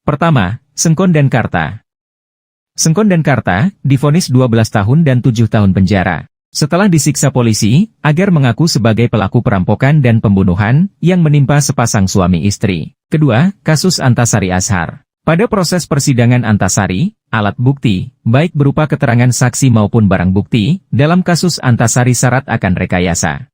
Pertama, Sengkon dan Karta. Sengkon dan Karta divonis 12 tahun dan 7 tahun penjara. Setelah disiksa polisi, agar mengaku sebagai pelaku perampokan dan pembunuhan yang menimpa sepasang suami istri. Kedua, kasus Antasari Azhar. Pada proses persidangan Antasari, alat bukti, baik berupa keterangan saksi maupun barang bukti, dalam kasus Antasari syarat akan rekayasa.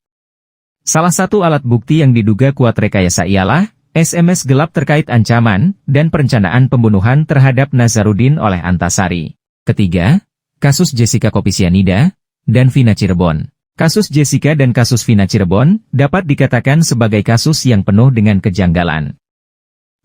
Salah satu alat bukti yang diduga kuat rekayasa ialah SMS gelap terkait ancaman dan perencanaan pembunuhan terhadap Nazarudin oleh Antasari. Ketiga, kasus Jessica Kopi Cyanida dan Vina Cirebon. Kasus Jessica dan kasus Vina Cirebon dapat dikatakan sebagai kasus yang penuh dengan kejanggalan.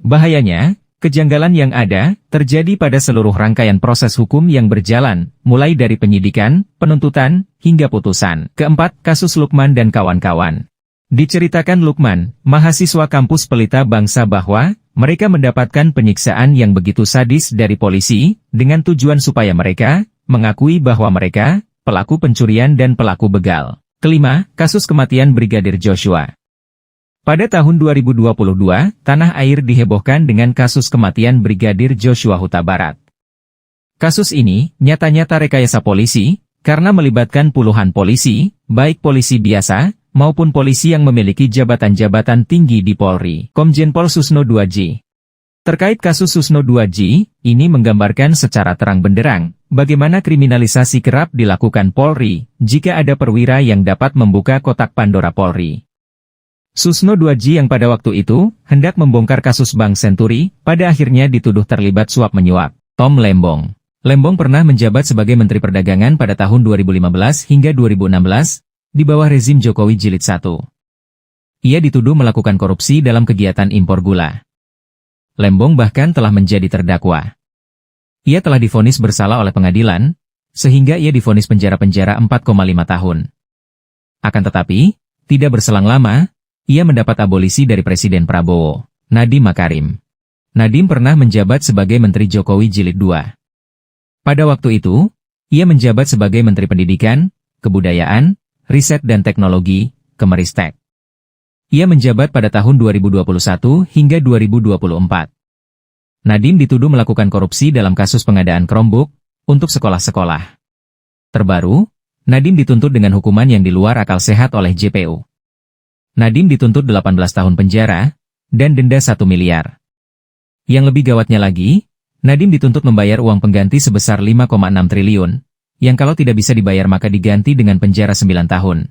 Bahayanya, kejanggalan yang ada terjadi pada seluruh rangkaian proses hukum yang berjalan, mulai dari penyidikan, penuntutan, hingga putusan. Keempat, kasus Lukman dan kawan-kawan. Diceritakan Lukman, mahasiswa kampus Pelita Bangsa bahwa mereka mendapatkan penyiksaan yang begitu sadis dari polisi, dengan tujuan supaya mereka mengakui bahwa mereka pelaku pencurian dan pelaku begal. Kelima, kasus kematian Brigadir Joshua. Pada tahun 2022, tanah air dihebohkan dengan kasus kematian Brigadir Joshua Huta Barat. Kasus ini nyata-nyata rekayasa polisi, karena melibatkan puluhan polisi, baik polisi biasa, maupun polisi yang memiliki jabatan-jabatan tinggi di Polri. Komjen Pol Susno 2J. Terkait kasus Susno 2J, ini menggambarkan secara terang benderang, bagaimana kriminalisasi kerap dilakukan Polri, jika ada perwira yang dapat membuka kotak Pandora Polri. Susno 2J yang pada waktu itu, hendak membongkar kasus Bank Senturi, pada akhirnya dituduh terlibat suap-menyuap. Tom Lembong. Lembong pernah menjabat sebagai Menteri Perdagangan pada tahun 2015 hingga 2016, di bawah rezim Jokowi Jilid 1. Ia dituduh melakukan korupsi dalam kegiatan impor gula. Lembong bahkan telah menjadi terdakwa. Ia telah divonis bersalah oleh pengadilan, sehingga ia divonis penjara-penjara 4,5 tahun. Akan tetapi, tidak berselang lama, ia mendapat abolisi dari Presiden Prabowo, Nadiem Makarim. Nadiem pernah menjabat sebagai Menteri Jokowi Jilid 2. Pada waktu itu, ia menjabat sebagai Menteri Pendidikan, Kebudayaan, Riset dan Teknologi, Kemeristek. Ia menjabat pada tahun 2021 hingga 2024. Nadiem dituduh melakukan korupsi dalam kasus pengadaan Chromebook untuk sekolah-sekolah. Terbaru, Nadiem dituntut dengan hukuman yang di luar akal sehat oleh JPU. Nadiem dituntut 18 tahun penjara dan denda 1 miliar. Yang lebih gawatnya lagi, Nadiem dituntut membayar uang pengganti sebesar 5,6 triliun, yang kalau tidak bisa dibayar maka diganti dengan penjara 9 tahun.